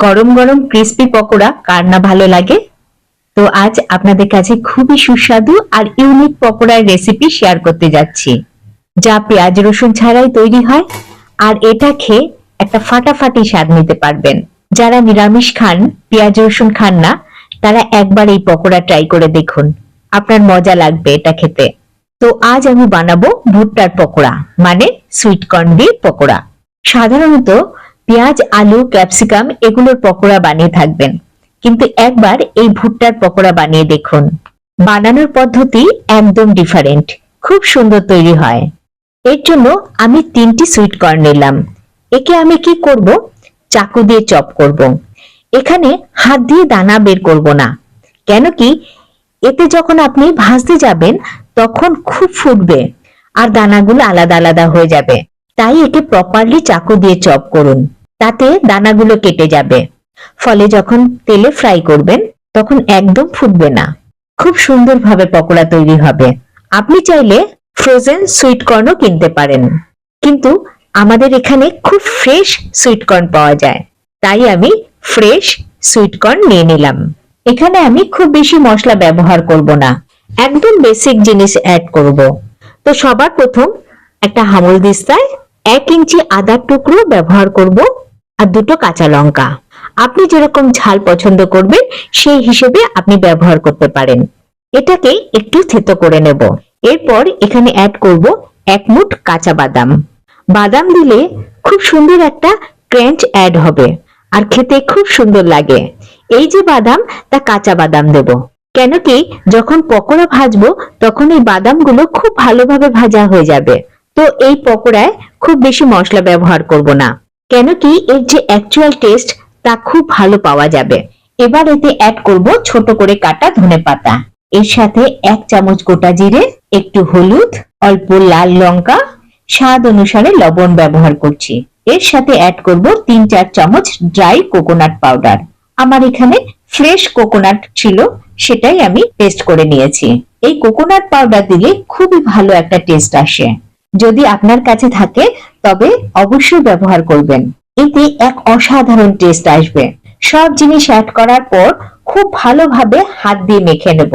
গরম গরম ক্রিস্পি পকোড়া কার না ভালো লাগে। তো আজ আপনাদের কাছে খুবই সুস্বাদু আর ইউনিক পকোড়ার রেসিপি শেয়ার করতে যাচ্ছি, যা পেঁয়াজ রসুন ছাড়াই তৈরি হয়। আর এটা খেয়ে একটা ফাটাফাটি স্বাদ নিতে পারবেন। যারা নিরামিষ খান, পেঁয়াজ রসুন খান না, তারা একবার এই পকোড়া ট্রাই করে দেখুন, আপনার মজা লাগবে এটা খেতে। তো আজ আমি বানাবো ভুট্টার পকোড়া, মানে সুইট কর্ন দিয়ে পকোড়া। সাধারণত পেঁয়াজ, আলু, ক্যাপসিকাম এগুলোর পকোড়া বানিয়ে থাকবেন, কিন্তু একবার এই ভুট্টার পকোড়া বানিয়ে দেখুন। বানানোর পদ্ধতি একদম ডিফারেন্ট, খুব সুন্দর তৈরি হয়। এর জন্য আমি 3টি সুইট কর্ন নিলাম। একে আমি কি করব, চাকু দিয়ে চপ করব। এখানে হাত দিয়ে দানা বের করব না, কেন কি এতে যখন আপনি ভাজতে যাবেন তখন খুব ফুটবে আর দানাগুলো আলাদা আলাদা হয়ে যাবে। তাই একে প্রপারলি চাকু দিয়ে চপ করুন, তাতে দানাগুলো কেটে যাবে। ফলে যখন তেলে ফ্রাই করবেন তখন একদম ফুটবে না, খুব সুন্দরভাবে পকোড়া তৈরি হবে। আপনি চাইলে ফ্রোজেন সুইট কর্নও কিনতে পারেন, কিন্তু আমাদের এখানে খুব ফ্রেশ সুইট কর্ন পাওয়া যায়, তাই আমি ফ্রেশ সুইট কর্ন নিয়ে নিলাম। এখানে আমি খুব বেশি মশলা ব্যবহার করব না, একদম বেসিক জিনিস অ্যাড করব। তো সবার প্রথম একটা হামলদিস্তায় 1 ইঞ্চি আদার টুকরো ব্যবহার করব আর 2টো কাঁচা লঙ্কা। আপনি যেরকম ঝাল পছন্দ করবেন সেই হিসেবে আপনি ব্যবহার করতে পারেন। এটাকে একটু থেতো করে নেব। এরপর এখানে অ্যাড করব 1 মুঠ কাঁচা বাদাম। বাদাম দিলে খুব সুন্দর একটা ক্রাঞ্চ অ্যাড হবে আর খেতে খুব সুন্দর লাগে। এই যে বাদাম, তা কাঁচা বাদাম দেব, কেন কি যখন পকোড়া ভাজবো তখন এই বাদামগুলো খুব ভালোভাবে ভাজা হয়ে যাবে। তো এই পকোড়ায় খুব বেশি মশলা ব্যবহার করব না, কেন কি এর যে অ্যাকচুয়াল টেস্ট তা খুব ভালো পাওয়া যাবে। এবার এতে অ্যাড করব ছোট করে কাটা ধনেপাতা, এর সাথে 1 চামচ গোটা জিরে, একটু হলুদ, অল্প লাল লঙ্কা, স্বাদ অনুসারে লবণ ব্যবহার করছি। এর সাথে অ্যাড করব 3-4 চামচ ড্রাই কোকোনাট পাউডার। আমার এখানে ফ্রেশ কোকোনাট ছিল, সেটাই আমি পেস্ট করে নিয়েছি। এই কোকোনাট পাউডার দিলে খুবই ভালো একটা টেস্ট আসে। যদি আপনার কাছে থাকে তবে অবশ্যই ব্যবহার করবেন, এতে এক অসাধারণ টেস্ট আসবে। সব জিনিস অ্যাড করার পর খুব ভালোভাবে হাত দিয়ে মেখে নেব।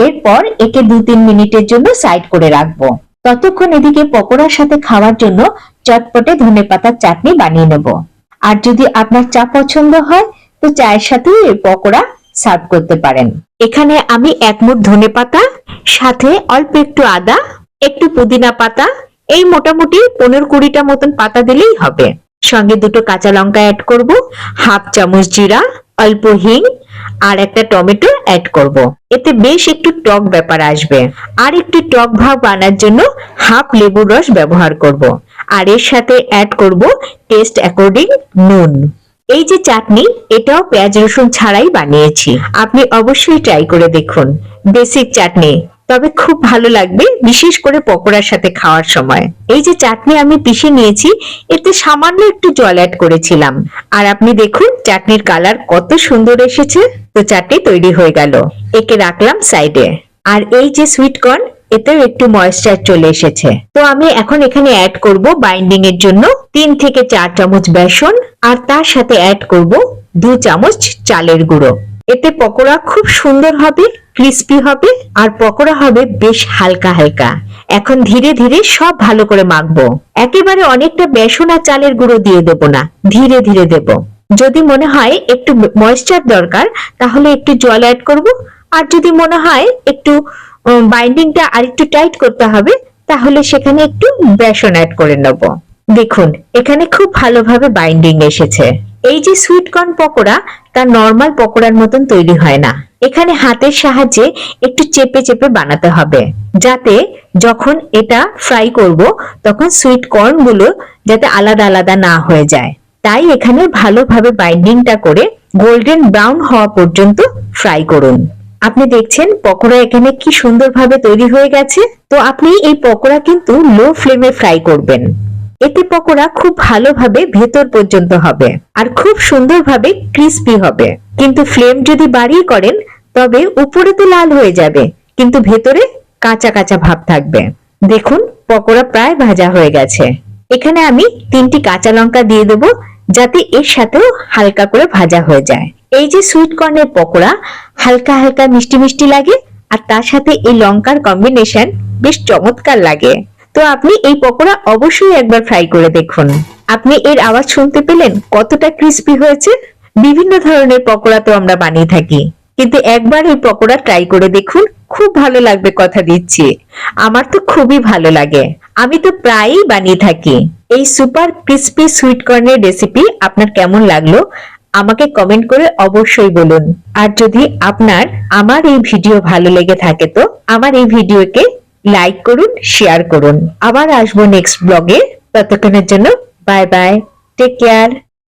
এরপর একে 2-3 মিনিটের জন্য সাইড করে রাখবো। ততক্ষণ এদিকে পকোড়ার সাথে খাওয়ার জন্য চটপটে ধনেপাতার চাটনি বানিয়ে নেব। আর যদি আপনার চা পছন্দ হয় তো চায়ের সাথেও এই পকোড়া সার্ভ করতে পারেন। এখানে আমি 1 মুঠ ধনেপাতা, সাথে অল্প একটু আদা, একটু পুদিনা পাতা, এই মোটামুটি 15-20টা মতন পাতা দিলেই হবে। সঙ্গে 2টো কাঁচা লঙ্কা অ্যাড করব, 1/2 চামচ জিরা, অল্প হিং আর একটা টমেটো অ্যাড করব। এতে বেশ একটু টক ব্যাপার আসবে। আর একটু টক ভাব আনার জন্য 1/2 লেবুর রস ব্যবহার করব। আর এর সাথে অ্যাড করব টেস্ট অ্যাকর্ডিং নুন। এই যে চাটনি, এটাও পেঁয়াজ রসুন ছাড়াই বানিয়েছি, আপনি অবশ্যই ট্রাই করে দেখুন। বেসিক চাটনি, তবে খুব ভালো লাগবে, বিশেষ করে পকোড়ার সাথে খাওয়ার সময়। এই যে চাটনি আমি পিষে নিয়েছি, এতে সামান্য একটু জল অ্যাড করেছিলাম। আর আপনি দেখুন চাটনির কালার কত সুন্দর এসেছে। তো চাটনি তৈরি হয়ে গেল, একে রাখলাম সাইডে। আর এই যে সুইট কর্ন, এতেও একটু ময়েশ্চার চলে এসেছে। তো আমি এখন এখানে অ্যাড করব বাইন্ডিং এর জন্য 3 থেকে 4 চামচ বেসন, আর তার সাথে অ্যাড করব 2 চামচ চালের গুঁড়ো। এতে পকোড়া খুব সুন্দর হবে, ক্রিস্পি হবে, আর পকোড়া হবে বেশ হালকা হালকা। এখন ধীরে ধীরে সব ভালো করে মাখবো। একেবারে অনেকটা বেসন আর চালের গুঁড়ো দিয়ে দেব না, ধীরে ধীরে দেব। যদি মনে হয় একটু ময়েশ্চার দরকার তাহলে একটু জল অ্যাড করব, আর যদি মনে হয় একটু বাইন্ডিংটা আর একটু টাইট করতে হবে তাহলে সেখানে একটু বেসন অ্যাড করে নেব। দেখুন এখানে খুব ভালোভাবে বাইন্ডিং এসেছে। এই যে সুইট কর্ন পকোড়া, তা নরমাল পকোড়ার মতন তৈরি হয় না। এখানে হাতের সাহায্যে একটু চেপে চেপে বানাতে হবে, যাতে যখন এটা ফ্রাই করব তখন সুইট কর্ন গুলো যাতে আলাদা আলাদা না হয়ে যায়। তাই এখানে ভালোভাবে বাইন্ডিংটা করে গোল্ডেন ব্রাউন হওয়া পর্যন্ত ফ্রাই করুন। আপনি দেখছেন পকোড়া এখানে কি সুন্দরভাবে তৈরি হয়ে গেছে। তো আপনি এই পকোড়া কিন্তু লো ফ্লেমে ফ্রাই করবেন, এতে পকোড়া খুব ভালোভাবে ভেতর পর্যন্ত হবে আর খুব সুন্দরভাবে ক্রিস্পি হবে। কিন্তু ফ্লেম যদি বাড়িয়ে করেন তবে উপরে তো লাল হয়ে যাবে, কিন্তু ভেতরে কাঁচা কাঁচা ভাব থাকবে। দেখুন পকোড়া প্রায় ভাজা হয়ে গেছে। এখানে আমি 3টি কাঁচা লঙ্কা দিয়ে দেবো, যাতে এর সাথেও হালকা করে ভাজা হয়ে যায়। এই যে সুইট কর্নের পকোড়া হালকা হালকা মিষ্টি মিষ্টি লাগে, আর তার সাথে এই লঙ্কার কম্বিনেশন বেশ চমৎকার লাগে। তো আপনি এই পকোড়া অবশ্যই একবার ফ্রাই করে দেখুন। আপনি এর আওয়াজ শুনতে পেলেন কতটা ক্রিস্পি হয়েছে। বিভিন্ন ধরনের পকোড়া তো আমরা বানিয়ে থাকি, কিন্তু একবার এই পকোড়া ট্রাই করে দেখুন, খুব ভালো লাগবে, কথা দিচ্ছি। আমার তো খুবই ভালো লাগে, আমি তো প্রায়ই বানিয়ে থাকি। এই সুপার ক্রিস্পি সুইট কর্নের রেসিপি আপনার কেমন লাগলো আমাকে কমেন্ট করে অবশ্যই বলুন। আর যদি আপনার আমার এই ভিডিও ভালো লেগে থাকে তো আমার এই ভিডিওকে লাইক করুন, শেয়ার করুন। আবার আসবো নেক্সট ব্লগে, ততক্ষণের জন্য বাই বাই, টেক কেয়ার।